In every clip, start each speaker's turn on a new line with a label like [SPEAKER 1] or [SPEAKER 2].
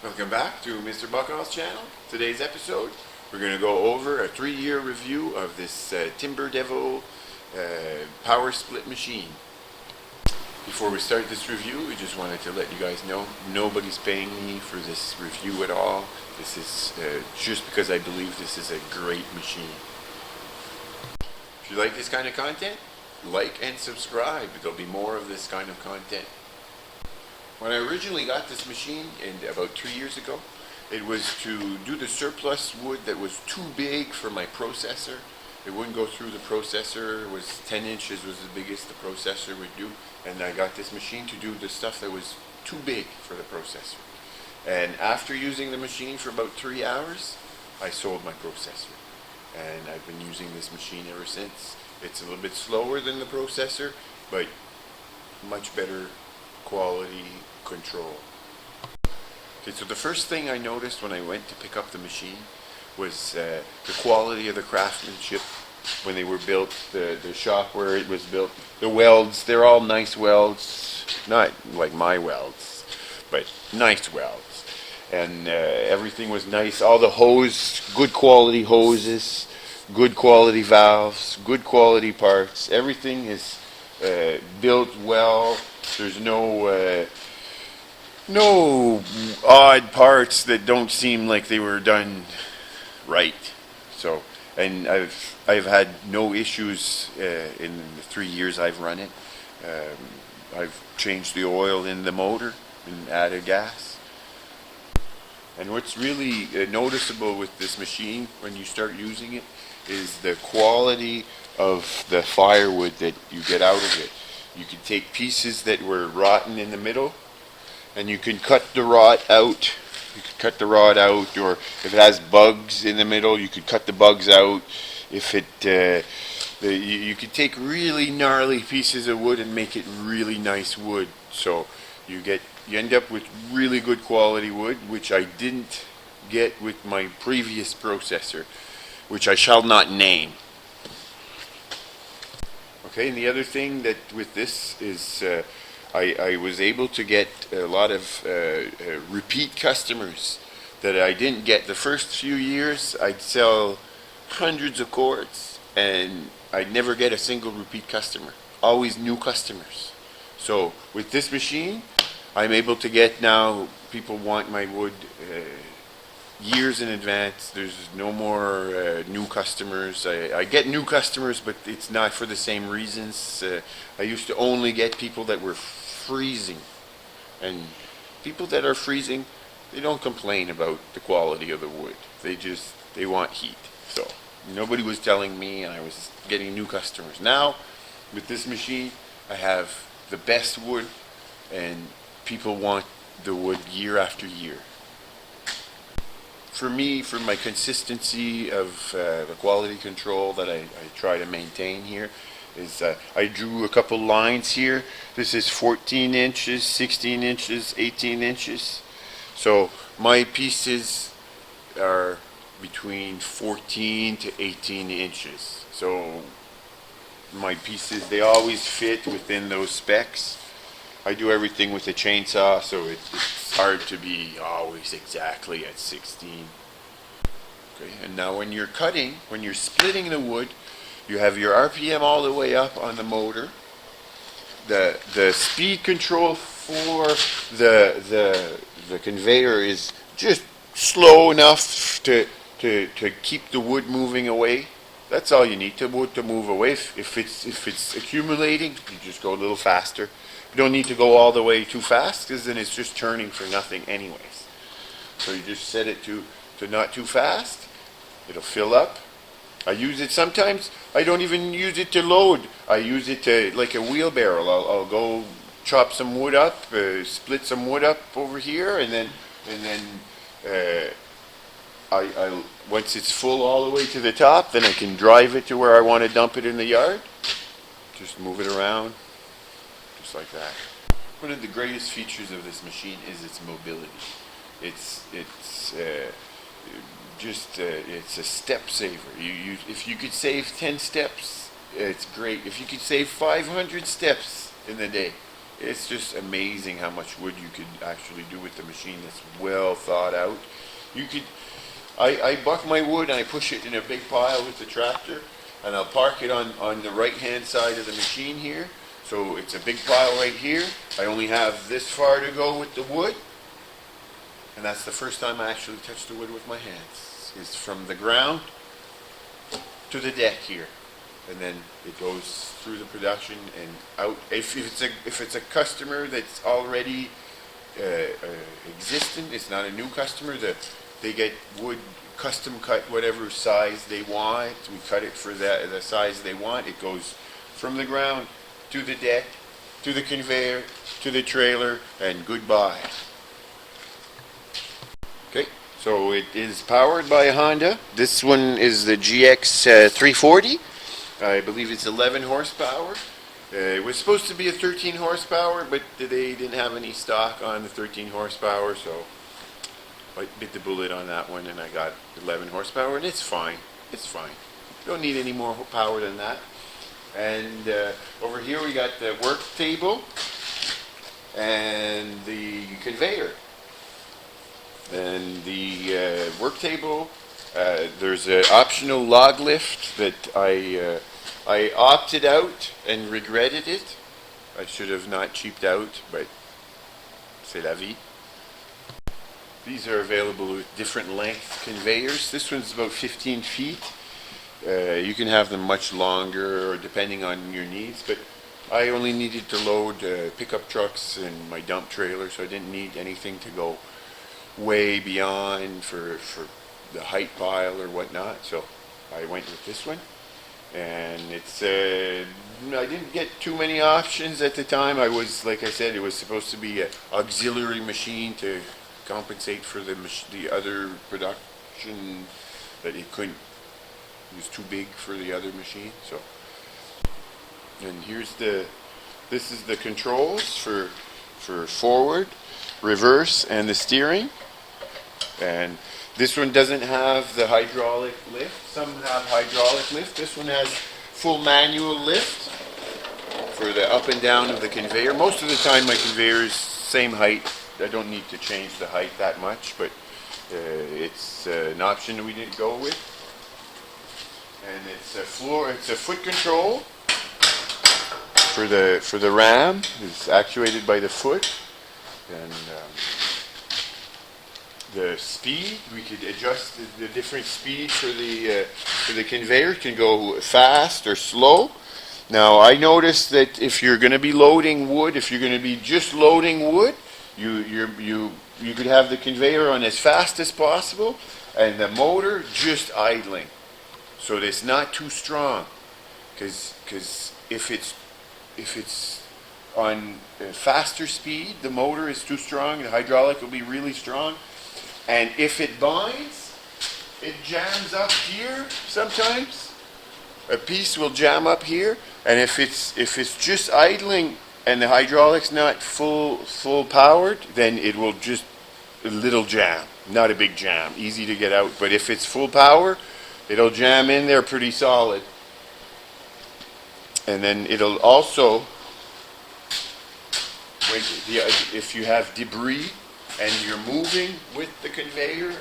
[SPEAKER 1] Welcome back to Mr. Buckall's channel. Today's episode, we're going to go over a 3-year review of this Timberdevil Powersplit machine. Before we start this review, we just wanted to let you guys know nobody's paying me for this review at all. This is just because I believe this is a great machine. If you like this kind of content, like and subscribe. There'll be more of this kind of content. When I originally got this machine, about 3 years ago, it was to do the surplus wood that was too big for my processor. It wouldn't go through the processor. It was 10 inches was the biggest the processor would do. And I got this machine to do the stuff that was too big for the processor. And after using the machine for about 3 hours, I sold my processor. And I've been using this machine ever since. It's a little bit slower than the processor, but much better quality control. Okay, so the first thing I noticed when I went to pick up the machine was the quality of the craftsmanship when they were built, the shop where it was built. The welds, they're all nice welds, not like my welds, but nice welds. And everything was nice. All the hose, good quality hoses, good quality valves, good quality parts. Everything is built well. There's no odd parts that don't seem like they were done right. So, and I've had no issues in the 3 years I've run it. I've changed the oil in the motor and added gas. And what's really noticeable with this machine when you start using it is the quality of the firewood that you get out of it. You can take pieces that were rotten in the middle and you can cut the rot out. You could cut the rot out, or if it has bugs in the middle, you could cut the bugs out. If it, you could take really gnarly pieces of wood and make it really nice wood. So you end up with really good quality wood, which I didn't get with my previous processor, which I shall not name. Okay, and the other thing that with this is I was able to get a lot of repeat customers that I didn't get the first few years. I'd sell hundreds of cords and I'd never get a single repeat customer. Always new customers. So with this machine, I'm able to get now, people want my wood years in advance. There's no more new customers. I get new customers, but it's not for the same reasons. I used to only get people that were freezing, and people that are freezing, they don't complain about the quality of the wood. They want heat. So nobody was telling me, and I was getting new customers. Now with this machine, I have the best wood, and people want the wood year after year. For me, for my consistency of the quality control that I try to maintain here, is I drew a couple lines here. This is 14 inches, 16 inches, 18 inches. So my pieces are between 14 to 18 inches. So my pieces, they always fit within those specs. I do everything with a chainsaw, so it's hard to be always exactly at 16. Okay, and now when you're cutting, when you're splitting the wood, you have your RPM all the way up on the motor. The speed control for the conveyor is just slow enough to keep the wood moving away. That's all you need, the wood to move away. If it's accumulating, you just go a little faster. You don't need to go all the way too fast, because then it's just turning for nothing anyways. So you just set it to not too fast. It'll fill up. I use it sometimes. I don't even use it to load. I use it to like a wheelbarrow. I'll go chop some wood up, split some wood up over here, and then I once it's full all the way to the top, then I can drive it to where I want to dump it in the yard. Just move it around, just like that. One of the greatest features of this machine is its mobility. It's a step saver. If you could save 10 steps, it's great. If you could save 500 steps in the day, It's just amazing how much wood you could actually do with the machine that's well thought out. You could, I buck my wood and I push it in a big pile with the tractor, and I'll park it on the right hand side of the machine here. So it's a big pile right here. I only have this far to go with the wood, and that's the first time I actually touch the wood with my hands. It's from the ground to the deck here, and then it goes through the production and out. If it's a customer that's already existent, it's not a new customer. They get wood custom cut whatever size they want. We cut it for the size they want. It goes from the ground to the deck, to the conveyor, to the trailer, and goodbye. Okay, so it is powered by Honda. This one is the GX 340. I believe it's 11 horsepower. It was supposed to be a 13 horsepower, but they didn't have any stock on the 13 horsepower, so I bit the bullet on that one and I got 11 horsepower, and it's fine. It's fine. Don't need any more power than that. And over here we got the work table and the conveyor. And the work table, there's an optional log lift that I opted out and regretted it. I should have not cheaped out, but c'est la vie. These are available with different length conveyors. This one's about 15 feet. You can have them much longer, or depending on your needs, but I only needed to load pickup trucks and my dump trailer, so I didn't need anything to go way beyond for the height pile or whatnot, so I went with this one. And it's I didn't get too many options at the time. Like I said, it was supposed to be an auxiliary machine to compensate for the other production, but it couldn't. It was too big for the other machine. So, and this is the controls for forward, reverse, and the steering. And this one doesn't have the hydraulic lift. Some have hydraulic lift. This one has full manual lift for the up and down of the conveyor. Most of the time my conveyor is same height. I don't need to change the height that much, but it's an option that we didn't go with. And it's a foot control for the ram. It's actuated by the foot, and the speed, we could adjust the different speed for the conveyor. It can go fast or slow. Now I noticed that if you're going to be loading wood, if you're going to be just loading wood, you could have the conveyor on as fast as possible and the motor just idling, so that it's not too strong. Because if it's on faster speed, the motor is too strong. The hydraulic will be really strong. And if it binds, it jams up here sometimes. A piece will jam up here, and if it's just idling and the hydraulic's not full powered, then it will just a little jam, not a big jam, easy to get out. But if it's full power, it'll jam in there pretty solid. And then it'll also, if you have debris and you're moving with the conveyor,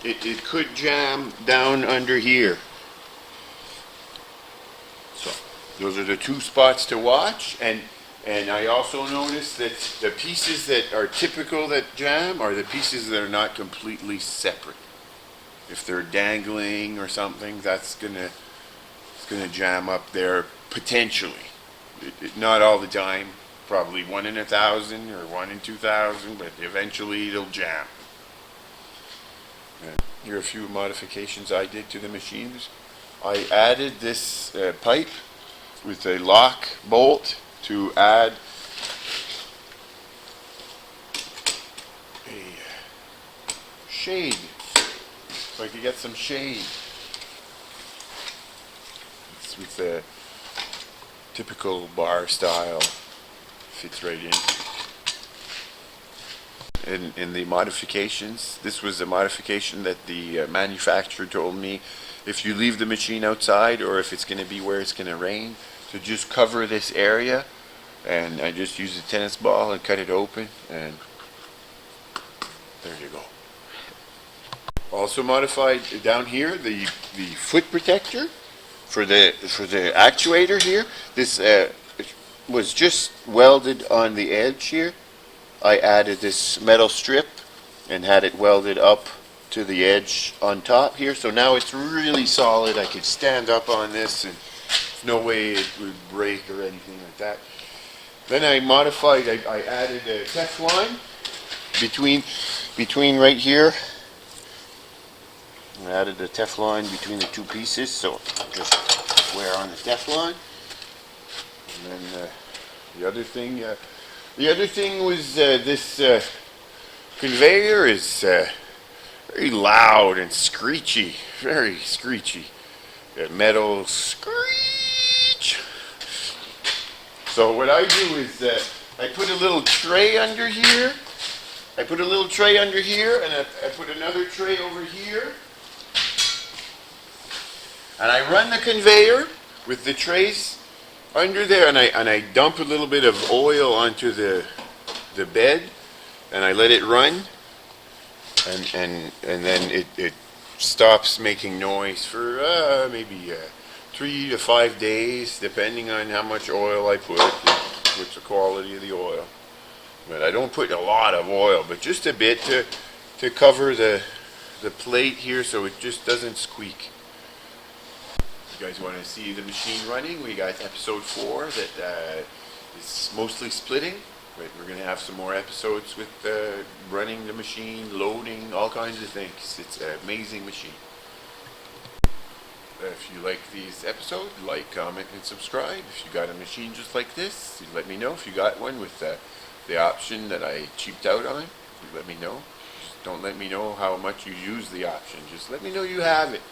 [SPEAKER 1] it could jam down under here. So those are the two spots to watch. And I also noticed that the pieces that are typical that jam are the pieces that are not completely separate. If they're dangling or something, it's gonna jam up there potentially. Not all the time. Probably 1 in 1,000 or 1 in 2,000, but eventually it'll jam. And here are a few modifications I did to the machines. I added this pipe with a lock bolt to add a shade, so I could get some shade. It's with the typical bar style. Fits right in. In the modifications, this was a modification that the manufacturer told me, if you leave the machine outside or if it's going to be where it's going to rain, to just cover this area and I just use a tennis ball and cut it open, and there you go. Also modified down here the foot protector for the actuator here. This was just welded on the edge here. I added this metal strip and had it welded up to the edge on top here, so now it's really solid. I could stand up on this and there's no way it would break or anything like that. Then I modified, I added a Teflon between right here. I added the Teflon between the two pieces, so just wear on the Teflon. And then the other thing was this conveyor is very loud and screechy, very screechy. Metal screech. So what I do is I put a little tray under here. I put and I put another tray over here. And I run the conveyor with the trays under there, and I dump a little bit of oil onto the bed, and I let it run, and then it stops making noise for maybe 3 to 5 days, depending on how much oil I put, what's the quality of the oil. But I don't put a lot of oil, but just a bit to cover the plate here so it just doesn't squeak. If you guys want to see the machine running, we got episode 4 that is mostly splitting, but we're going to have some more episodes with running the machine, loading, all kinds of things. It's an amazing machine. If you like these episodes, like, comment, and subscribe. If you got a machine just like this, you let me know. If you got one with the option that I cheaped out on, you let me know. Just don't let me know how much you use the option. Just let me know you have it.